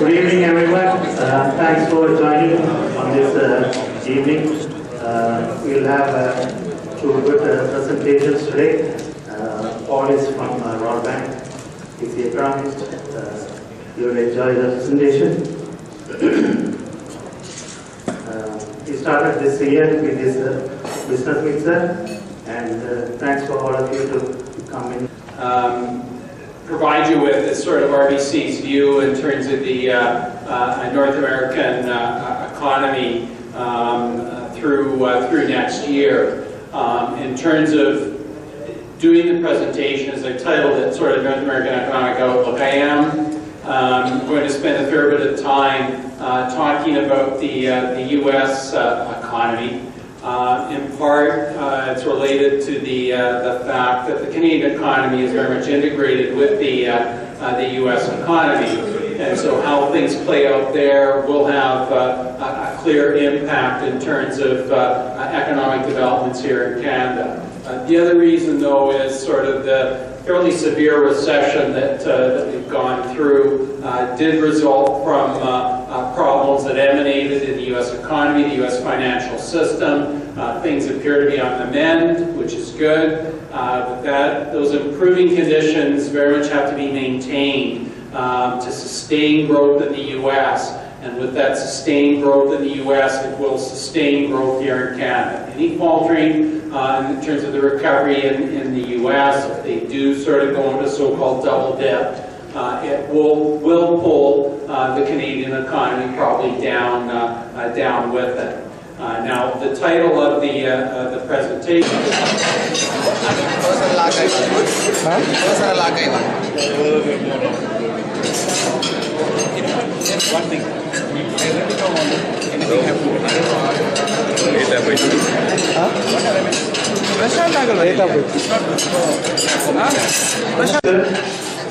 Good evening, everyone. Thanks for joining on this evening. We'll have two good presentations today. Paul is from World Bank. He's the economist. You'll enjoy the presentation. He started this year with his business mixer, and thanks for all of you to come in. Provide you with this sort of RBC's view in terms of the North American economy through next year. In terms of doing the presentation, as I titled it, sort of North American Economic Outlook, I am going to spend a fair bit of time talking about the U.S. economy. In part, it's related to the fact that the Canadian economy is very much integrated with the U.S. economy, and so how things play out there will have a clear impact in terms of economic developments here in Canada. The other reason, though, is sort of the fairly severe recession that we've gone through did result from problems that emanated in the U.S. economy, the U.S. financial system. Things appear to be on the mend, which is good, but those improving conditions very much have to be maintained to sustain growth in the U.S. And with that sustained growth in the U.S., it will sustain growth here in Canada. Any faltering in terms of the recovery in the U.S., if they do sort of go into so-called double dip, it will pull the Canadian economy probably down with it. Now, the title of the presentation. One thing.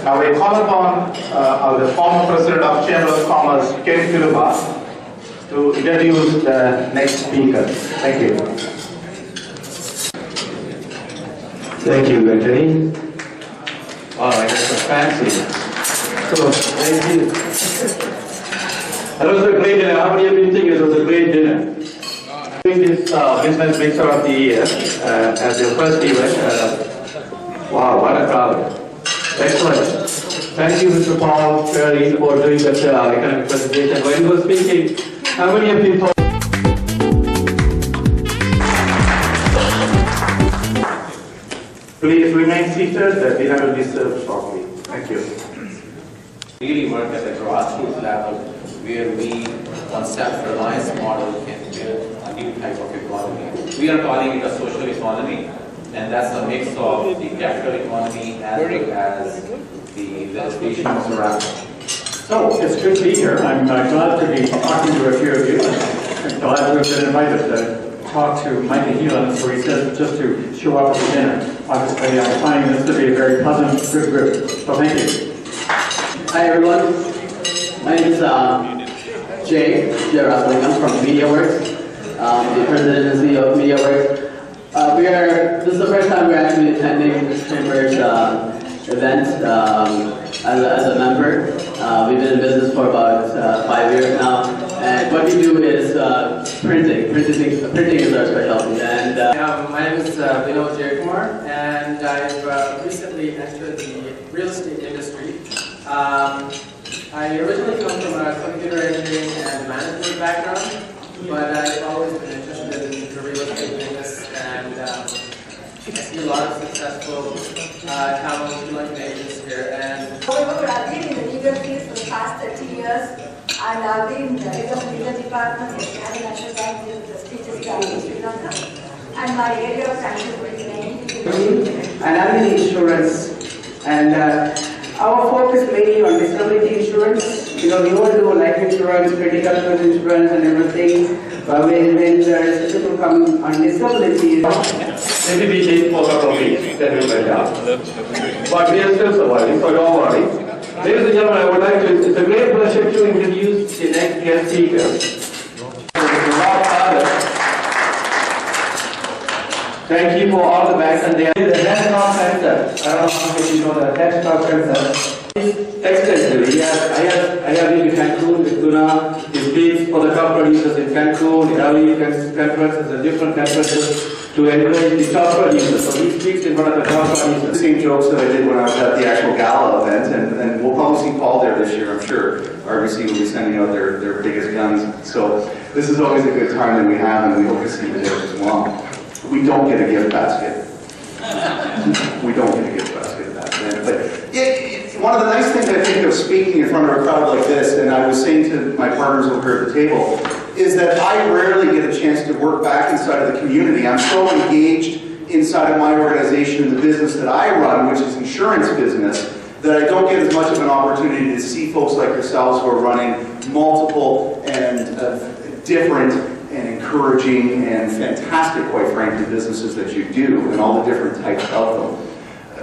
Now I call upon the former President of Chamber of Commerce, Ken Kiluba, to introduce the next speaker. Thank you. Thank you, Anthony. Wow, I got some fancy. So, thank you. That was a great dinner. How many of you think it was a great dinner? Doing this business mixer of the year as your first event. Wow, what a crowd. Excellent. Thank you, Mr. Paul Ferry, for doing that economic presentation. When you were speaking, how many of you thought? Please remain seated. The dinner will be served shortly. Thank you. Really work at the grassroots level where we, on self-reliance model, can build a new type of economy. We are calling it a social economy, and that's a mix of the capital economy as well as the legislation surrounding. So, it's good to be here. I'm glad to be talking to a few of you. I'm glad to have been invited to talk to Micah Heelan, so he said just to show up at the dinner. Obviously, I'm finding this to be a very pleasant, good group. So, thank you. Hi, everyone. My name is Jay Rathlingham from MediaWorks, the president and CEO of MediaWorks. This is the first time we're actually attending this Chamber's event as a member. We've been in business for about 5 years now, and what we do is printing. Printing is our specialty. And my name is Vinod Jayakumar, and I've recently entered the real estate industry. I originally come from a computer engineering and management background, but I've always been interested in the real estate business, and I see a lot of successful talent like agents here. And however, I've been in the legal field for the past 30 years, and I've been in the legal department in Canada National Bank with the CTCC in Sri Lanka, and my area of practice is mainly and I'm in insurance, and our focus mainly on disability insurance. You know, we all do life insurance, critical illness insurance, and everything. But when people come on disability, Maybe we take for a couple of weeks, then we'll get out. But we are still surviving, so don't worry. Ladies and gentlemen, I would like to, it's a great pleasure to introduce the next guest speaker. Thank you for all the bags, and they are the desktop center. I don't know if you know the desktop center. Extensively, I have really thankful Laguna. He speaks for the top producers in Cancun, Raleigh conferences and different conferences to encourage the top producers. So he speaks in front of the top producers. The same jokes that I did when I was at the actual gala event, and we'll probably see Paul there this year, I'm sure. RBC will be sending out their biggest guns. So this is always a good time that we have, and we hope to see you there as well. We don't get a gift basket. We don't get a gift basket back then. But one of the nice things I think of speaking in front of a crowd like this, and I was saying to my partners over here at the table, is that I rarely get a chance to work back inside of the community. I'm so engaged inside of my organization in the business that I run, which is insurance business, that I don't get as much of an opportunity to see folks like yourselves who are running multiple and different and encouraging and fantastic, quite frankly, businesses that you do, and all the different types of them.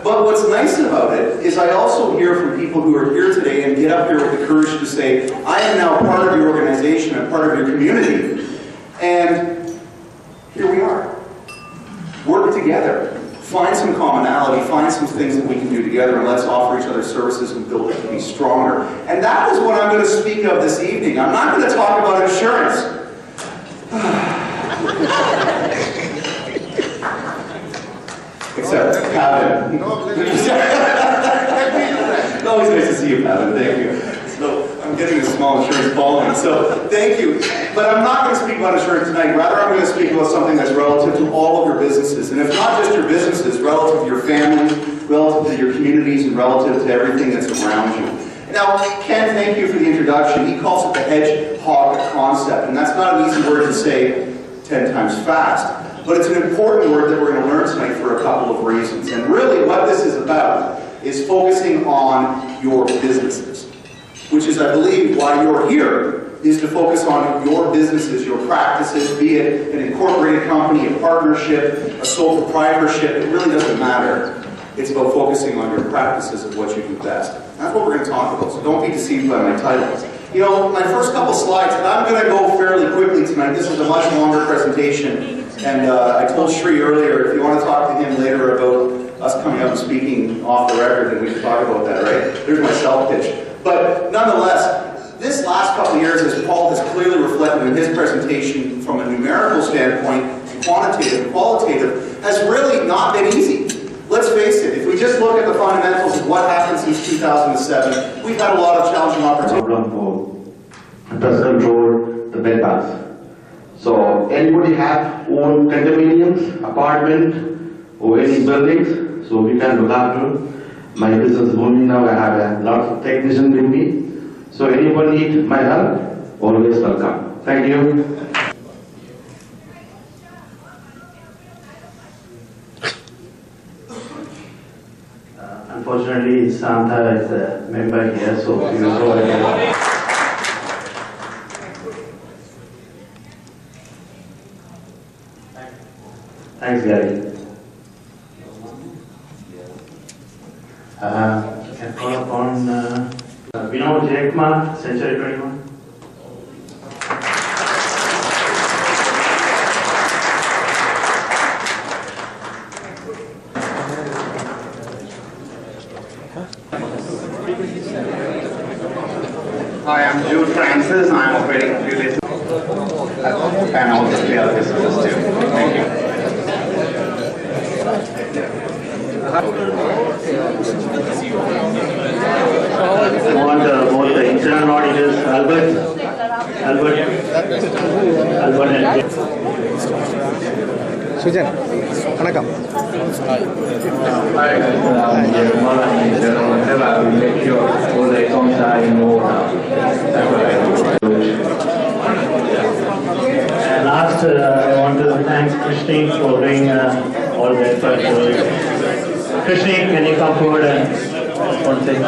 But what's nice about it is I also hear from people who are here today and get up here with the courage to say, I am now part of your organization and part of your community. And here we are. Work together. Find some commonality, find some things that we can do together, and let's offer each other services and build it to be stronger. And that is what I'm going to speak of this evening. I'm not going to talk about insurance. Except Pavan. Always nice to see you, Pavan. Thank you. So I'm getting a small insurance following, so thank you. But I'm not going to speak about insurance tonight. Rather, I'm going to speak about something that's relative to all of your businesses. And if not just your businesses, relative to your family, relative to your communities, and relative to everything that's around you. Now, Ken, thank you for the introduction. He calls it the hedgehog concept. And that's not an easy word to say 10 times fast. But it's an important word that we're going to learn tonight for a couple of reasons. And really what this is about is focusing on your businesses, which is, I believe, why you're here, is to focus on your businesses, your practices, be it an incorporated company, a partnership, a sole proprietorship. It really doesn't matter. It's about focusing on your practices of what you do best. That's what we're going to talk about, so don't be deceived by my titles. You know, my first couple slides, and I'm going to go fairly quickly tonight. This is a much longer presentation, and I told Sri earlier, if you want to talk to him later about us coming up and speaking off the record, then we can talk about that, right? There's my self pitch. But nonetheless, this last couple of years, as Paul has clearly reflected in his presentation from a numerical standpoint, quantitative and qualitative, has really not been easy. Let's face it, if we just look at the fundamentals of what happened since 2007, we've had a lot of challenging opportunities. Problem for pest control, the bed bugs. So anybody have own condominiums, apartment, or any buildings, so we can look after. My business is only now, I have a lot of technicians with me. So anyone need my help, always welcome. Thank you. Unfortunately, Santa is a member here, so we will go ahead. Thanks, Gary. Can call upon Vinod Jayakumar, Century 21. Hi, I'm Jude Francis. I'm operating a few days. And also the other businesses too. Thank you. I want both the internal auditors, Albert and Sujan, vanakkam. Hi, I'm Jeremiah. Whenever I will make sure all the accounts are in order. That's what I do. And last, I want to thank Christine for doing all the effort. Christine, can you come forward and one thing?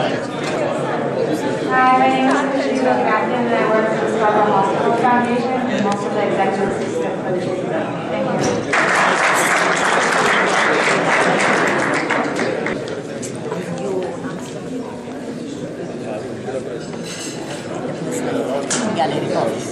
Hi, my name is Christine Captain, and I work for the Scarborough Hospital Foundation, and I'm also the executive assistant for the team. Thank you. Gallery office.